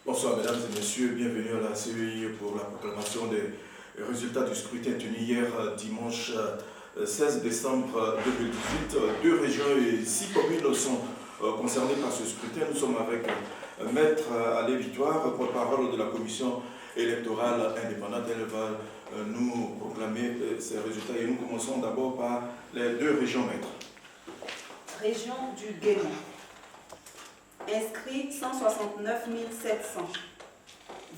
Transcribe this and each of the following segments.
Bonsoir mesdames et messieurs, bienvenue à la CEI pour la proclamation des résultats du scrutin tenu hier dimanche 16 décembre 2018. 2 régions et 6 communes sont concernées par ce scrutin. Nous sommes avec Maître Alain Victoire, porte-parole de la commission électorale indépendante. Elle va nous proclamer ces résultats et nous commençons d'abord par les 2 régions maîtres. Région du Guénon. Inscrits 169 700.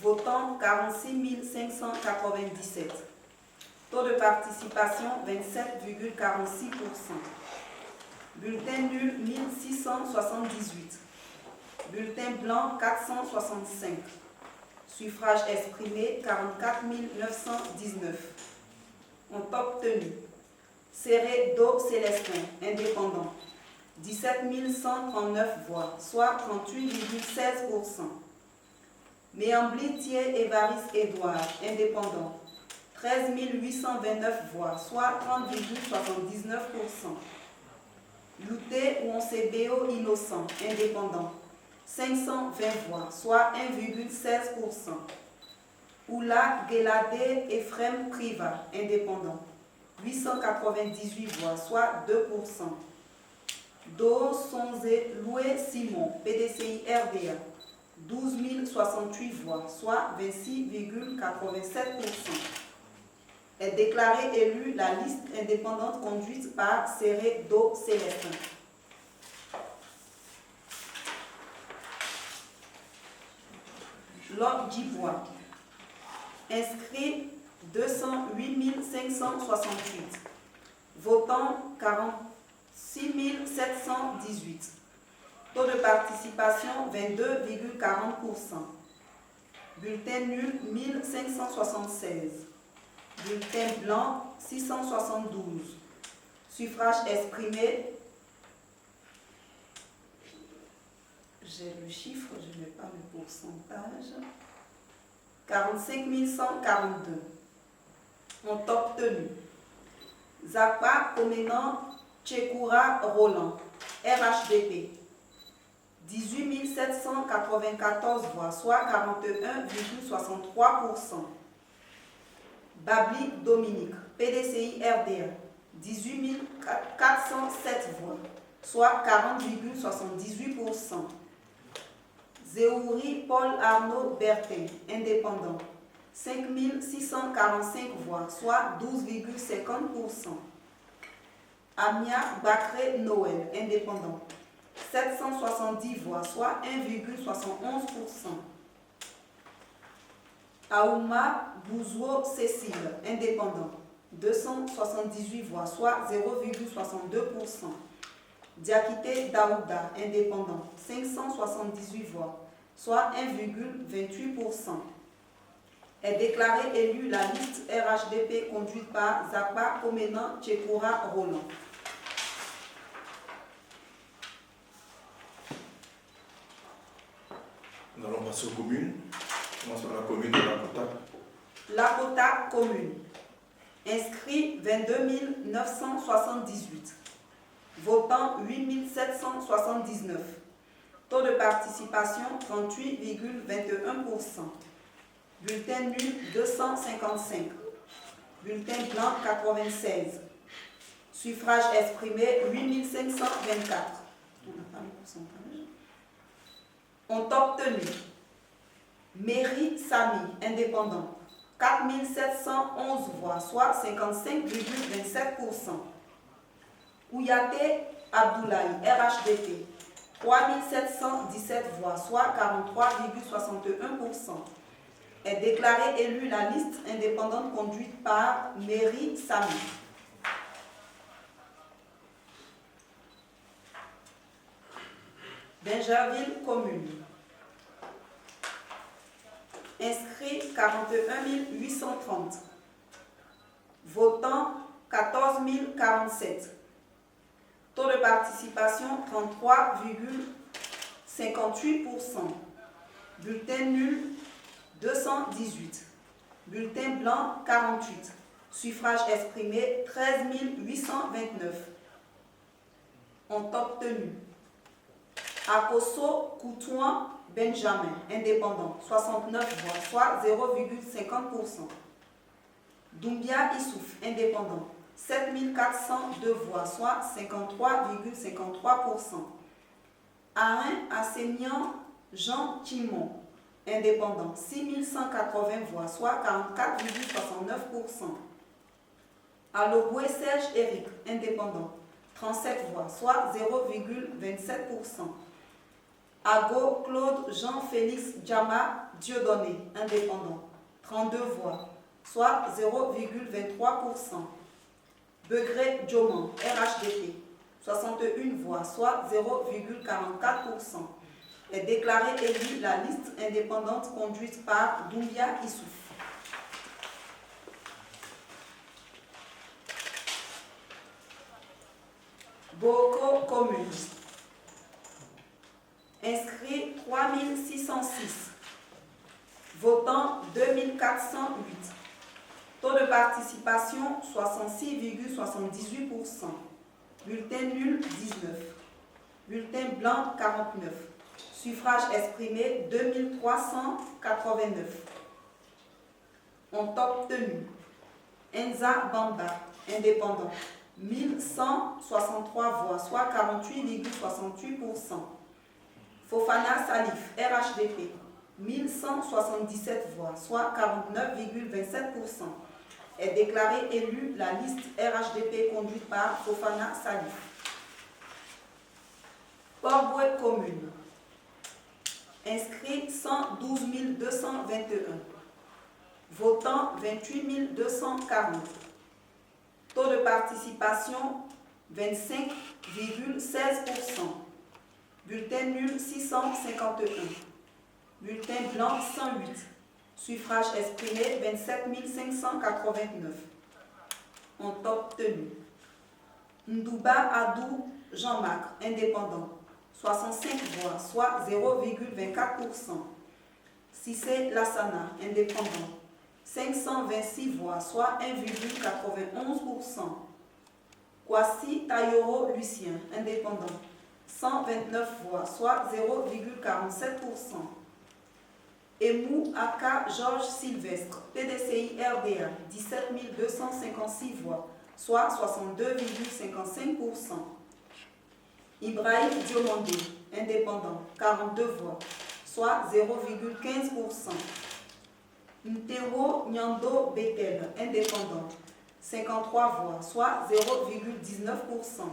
Votants 46 597. Taux de participation 27,46%. Bulletin nul 1678. Bulletin blanc 465. Suffrage exprimé 44 919. Ont obtenu Serré Do Célestin, indépendant, 17 139 voix, soit 38,16%. Méambly Thier Évariste Édouard, indépendant, 13 829 voix, soit 30,79%. Louté Ouonsebeo Innocent, indépendant, 520 voix, soit 1,16%. Oula Gelade Ephraim Priva, indépendant, 898 voix, soit 2%. Do Sonze Loué Simon, PDCI RDA, 12 068 voix, soit 26,87%. Est déclarée élue la liste indépendante conduite par Serré Do Célestin. Lord Djibois. Inscrit 208 568. Votant 46 718. Taux de participation 22,40%. Bulletin nul 1576. Bulletin blanc 672. Suffrage exprimé. J'ai le chiffre, je n'ai pas le pourcentage. 45 142. Ont obtenu Zakpa Comenan Tchekoura Roland, RHDP, 18 794 voix, soit 41,63%. Babli Dominique, PDCI RDA, 18 407 voix, soit 40,78%. Zéouri Paul Arnaud Bertin, indépendant, 5 645 voix, soit 12,50%. Amia Bakre Noël, indépendant, 770 voix, soit 1,71%. Aouma Bouzouo Cécile, indépendant, 278 voix, soit 0,62%. Diakité Daouda, indépendant, 578 voix, soit 1,28%. Est déclarée élue la liste RHDP conduite par Zakpa Comenan Tchekoura Roland. Nous allons passer aux communes. On commence par la commune de Lakota. Lakota commune. Inscrit 22 978. Votant 8 779. Taux de participation 38,21%. Bulletin nul 255. Bulletin blanc 96. Suffrage exprimé 8 524. On n'a pas le pourcentage. Ont obtenu Mairie Sami, indépendant, 4 711 voix, soit 55,27%. Ouyaté Abdoulaye, RHDP, 3 717 voix, soit 43,61%. Est déclarée élue la liste indépendante conduite par Mairie Sami. Bingerville commune. Inscrit 41 830. Votant 14 047. Taux de participation 33,58%. Bulletin nul 218. Bulletin blanc 48. Suffrage exprimé 13 829. Ont obtenu Akoso Koutouan Benjamin, indépendant, 69 voix, soit 0,50%. Doumbia Issouf, indépendant, 7402 voix, soit 53,53%. Arin Assénian Jean Timon, indépendant, 6180 voix, soit 44,69%. Aloboué Serge Eric, indépendant, 37 voix, soit 0,27%. Ago Claude Jean-Félix Djama Dieudonné, indépendant, 32 voix, soit 0,23%. Begré Djoman, RHDP, 61 voix, soit 0,44%. Est déclaré élu la liste indépendante conduite par Doumbia Issouf. Boko commune. Inscrits 3606. Votants 2408. Taux de participation 66,78%. Bulletin nul 19. Bulletin blanc 49. Suffrage exprimé 2389. Ont obtenu Enza Bamba, indépendant, 1163 voix, soit 48,68%. Fofana Salif, RHDP, 1177 voix, soit 49,27%. Est déclaré élu la liste RHDP conduite par Fofana Salif. Port-Bouet commune. Inscrits 112 221. Votants 28 240. Taux de participation 25,16%. Bulletin nul 651. Bulletin blanc 108. Suffrage exprimé 27 589. Ont obtenu Ndouba Adou Jean-Marc, indépendant, 65 voix, soit 0,24%. Cissé Lassana, indépendant, 526 voix, soit 1,91%. Kwasi Tayoro Lucien, indépendant, 129 voix, soit 0,47%. Emou Aka Georges Sylvestre, PDCI RDA, 17 256 voix, soit 62,55%. Ibrahim Diomandé, indépendant, 42 voix, soit 0,15%. Ntero Nyando Betel, indépendant, 53 voix, soit 0,19%.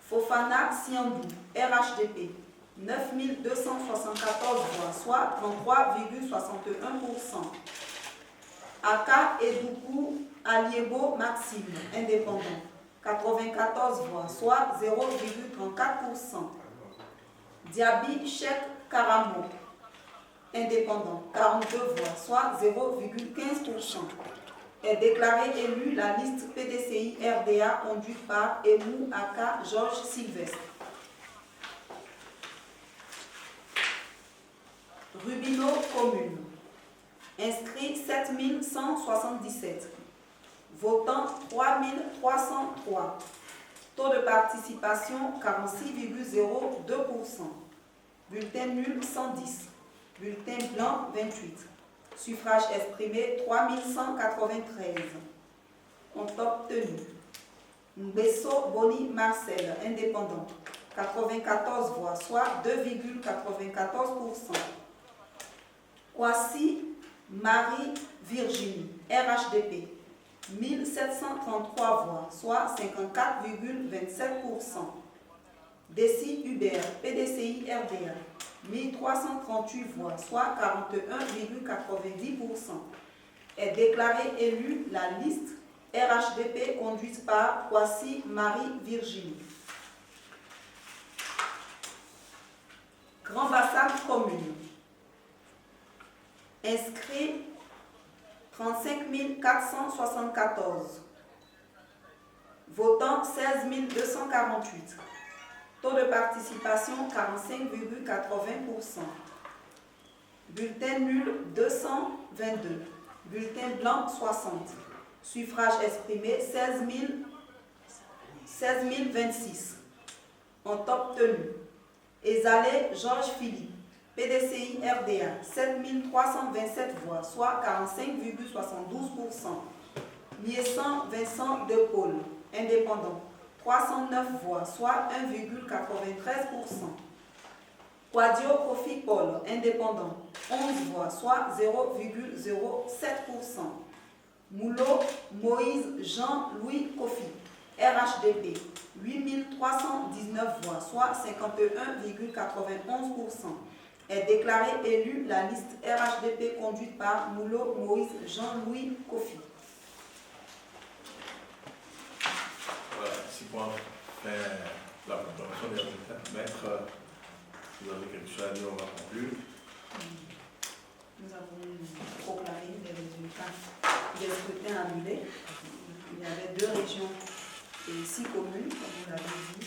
Fofana Siandou, RHDP, 9 274 voix, soit 33,61%. Aka Edoukou Aliebo Maxime, indépendant, 94 voix, soit 0,34%. Diaby Cheikh Karamo, indépendant, 42 voix, soit 0,15%. Est déclaré élu la liste PDCI RDA conduite par Emou Aka Georges Sylvestre. Rubino commune. Inscrits 7177. Votants 3303. Taux de participation 46,02%. Bulletin nul 110. Bulletin blanc 28. Suffrage exprimé 3193. Ont obtenu Mbesso Boni Marcel, indépendant, 94 voix, soit 2,94%. Kwasi Marie Virginie, RHDP, 1733 voix, soit 54,27%. Desi Hubert, PDCI RDA, 1338 voix, soit 41,90%. Est déclaré élu la liste RHDP conduite par Kwasi Marie Virginie. Grand Bassam commune. Inscrit 35 474. Votants 16 248. Taux de participation 45,80%. Bulletin nul 222. Bulletin blanc 60. Suffrage exprimé 16 026. Ont obtenu Ezalé Georges Philippe, PDCI RDA, 7327 voix, soit 45,72%. Miessan Vincent De Paul, indépendant, 309 voix, soit 1,93%. Quadio Kofi Paul, indépendant, 11 voix, soit 0,07%. Moulot Moïse Jean-Louis Kofi, RHDP, 8319 voix, soit 51,91%. Est déclaré élu la liste RHDP conduite par Moulot Moïse Jean-Louis Kofi. Voilà, 6 points. La proclamation des résultats. Maître, vous avez quelque chose à dire, on va conclure. Nous avons proclamé les résultats des scrutins annulés. Il y avait 2 régions et 6 communes, comme vous l'avez dit.